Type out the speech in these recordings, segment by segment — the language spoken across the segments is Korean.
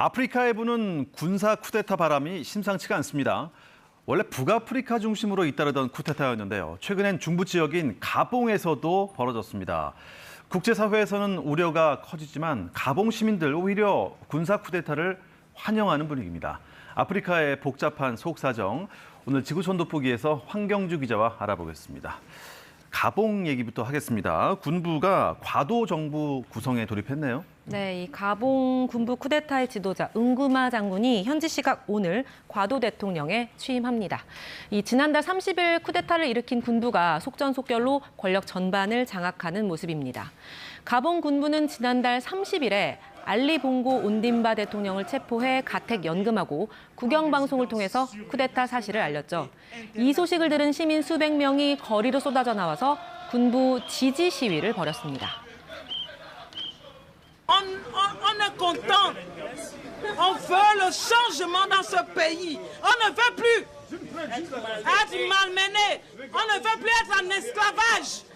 아프리카에 부는 군사 쿠데타 바람이 심상치가 않습니다. 원래 북아프리카 중심으로 잇따르던 쿠데타였는데요. 최근엔 중부 지역인 가봉에서도 벌어졌습니다. 국제사회에서는 우려가 커지지만 가봉 시민들 오히려 군사 쿠데타를 환영하는 분위기입니다. 아프리카의 복잡한 속사정, 오늘 지구촌 돋보기에서 황경주 기자와 알아보겠습니다. 가봉 얘기부터 하겠습니다. 군부가 과도 정부 구성에 돌입했네요. 네, 이 가봉 군부 쿠데타의 지도자 응구마 장군이 현지 시각 오늘 과도 대통령에 취임합니다. 이 지난달 30일 쿠데타를 일으킨 군부가 속전속결로 권력 전반을 장악하는 모습입니다. 가봉 군부는 지난달 30일에 알리 봉고 온딤바 대통령을 체포해 가택 연금하고 국영방송을 통해서 쿠데타 사실을 알렸죠. 이 소식을 들은 시민 수백 명이 거리로 쏟아져 나와서 군부 지지 시위를 벌였습니다. On est content. On veut le changement dans ce pays. On ne veut plus être malmené. On ne veut plus être en esclavage.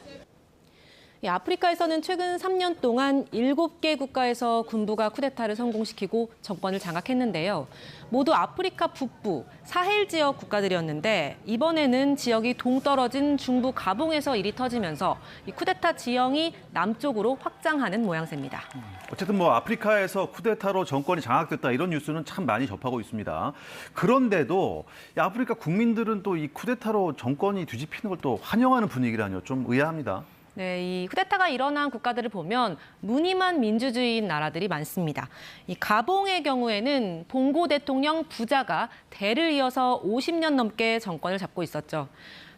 아프리카에서는 최근 3년 동안 7개 국가에서 군부가 쿠데타를 성공시키고 정권을 장악했는데요. 모두 아프리카 북부, 사헬 지역 국가들이었는데 이번에는 지역이 동떨어진 중부 가봉에서 일이 터지면서 이 쿠데타 지형이 남쪽으로 확장하는 모양새입니다. 어쨌든 아프리카에서 쿠데타로 정권이 장악됐다 이런 뉴스는 참 많이 접하고 있습니다. 그런데도 아프리카 국민들은 또 이 쿠데타로 정권이 뒤집히는 걸 또 환영하는 분위기라뇨. 좀 의아합니다. 네, 이 쿠데타가 일어난 국가들을 보면 무늬만 민주주의인 나라들이 많습니다. 이 가봉의 경우에는 봉고 대통령 부자가 대를 이어서 50년 넘게 정권을 잡고 있었죠.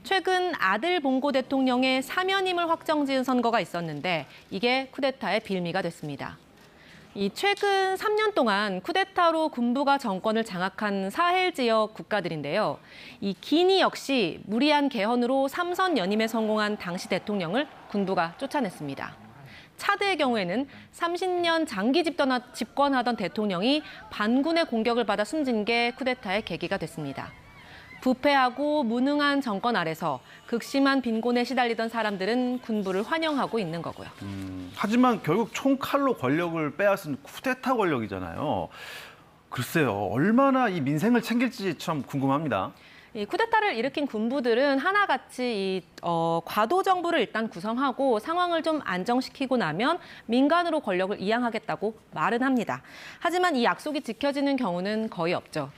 최근 아들 봉고 대통령의 사면임을 확정지은 선거가 있었는데 이게 쿠데타의 빌미가 됐습니다. 이 최근 3년 동안 쿠데타로 군부가 정권을 장악한 사헬 지역 국가들인데요. 이 기니 역시 무리한 개헌으로 3선 연임에 성공한 당시 대통령을 군부가 쫓아냈습니다. 차드의 경우에는 30년 장기 집권하던 대통령이 반군의 공격을 받아 숨진 게 쿠데타의 계기가 됐습니다. 부패하고 무능한 정권 아래서 극심한 빈곤에 시달리던 사람들은 군부를 환영하고 있는 거고요. 하지만 결국 총칼로 권력을 빼앗은 쿠데타 권력이잖아요. 글쎄요, 얼마나 이 민생을 챙길지 참 궁금합니다. 이 쿠데타를 일으킨 군부들은 하나같이 과도 정부를 일단 구성하고 상황을 좀 안정시키고 나면 민간으로 권력을 이양하겠다고 말은 합니다. 하지만 이 약속이 지켜지는 경우는 거의 없죠.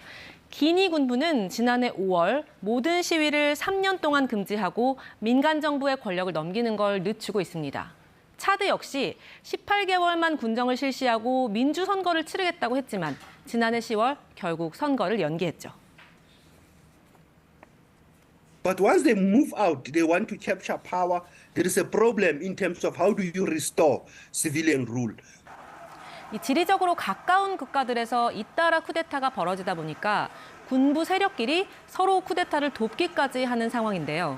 기니 군부는 지난해 5월 모든 시위를 3년 동안 금지하고 민간 정부의 권력을 넘기는 걸 늦추고 있습니다. 차드 역시 18개월만 군정을 실시하고 민주 선거를 치르겠다고 했지만 지난해 10월 결국 선거를 연기했죠. But once they move out, they want to capture power. There is a problem in terms of how do you restore civilian rule. 이 지리적으로 가까운 국가들에서 잇따라 쿠데타가 벌어지다 보니까 군부 세력끼리 서로 쿠데타를 돕기까지 하는 상황인데요.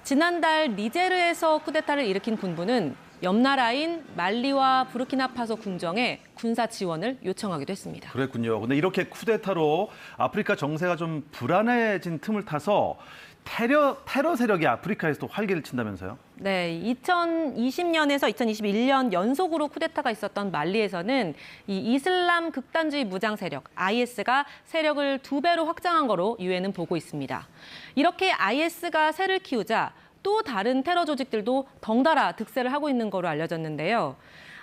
지난달 니제르에서 쿠데타를 일으킨 군부는 옆 나라인 말리와 부르키나파소 군정에 군사 지원을 요청하기도 했습니다. 그랬군요. 근데 이렇게 쿠데타로 아프리카 정세가 좀 불안해진 틈을 타서 테러 세력이 아프리카에서도 활기를 친다면서요? 네, 2020년에서 2021년 연속으로 쿠데타가 있었던 말리에서는 이 이슬람 극단주의 무장 세력 IS가 세력을 2배로 확장한 거로 유엔은 보고 있습니다. 이렇게 IS가 세를 키우자 또 다른 테러 조직들도 덩달아 득세를 하고 있는 거로 알려졌는데요.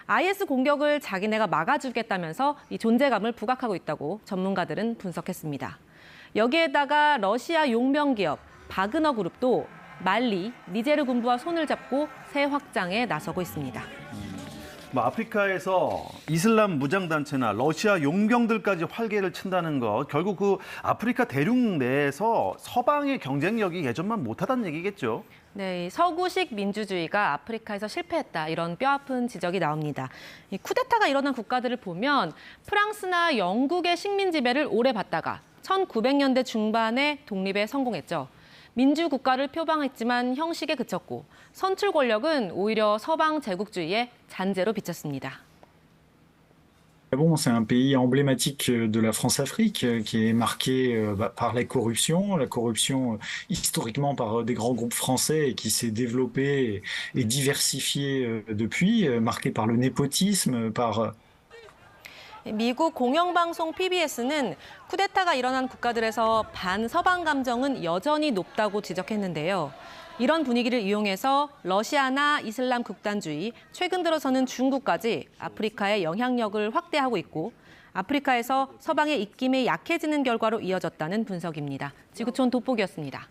IS 공격을 자기네가 막아주겠다면서 이 존재감을 부각하고 있다고 전문가들은 분석했습니다. 여기에다가 러시아 용병 기업 바그너 그룹도 말리, 니제르 군부와 손을 잡고 새 확장에 나서고 있습니다. 아프리카에서 이슬람 무장단체나 러시아 용병들까지 활개를 친다는 것, 결국 그 아프리카 대륙 내에서 서방의 경쟁력이 예전만 못하다는 얘기겠죠? 네, 서구식 민주주의가 아프리카에서 실패했다, 이런 뼈아픈 지적이 나옵니다. 이 쿠데타가 일어난 국가들을 보면 프랑스나 영국의 식민 지배를 오래 받다가 1900년대 중반에 독립에 성공했죠. 민주국가를 표방했지만 형식에 그쳤고 선출 권력은 오히려 서방 제국주의의 잔재로 비쳤습니다. Bon, c'est un pays emblématique de la France-Afrique qui est marqué par la corruption historiquement par des grands groupes français et qui s'est développée et diversifiée depuis, marqué par le népotisme, par 미국 공영방송 PBS는 쿠데타가 일어난 국가들에서 반서방 감정은 여전히 높다고 지적했는데요. 이런 분위기를 이용해서 러시아나 이슬람 극단주의, 최근 들어서는 중국까지 아프리카의 영향력을 확대하고 있고 아프리카에서 서방의 입김이 약해지는 결과로 이어졌다는 분석입니다. 지구촌 돋보기였습니다.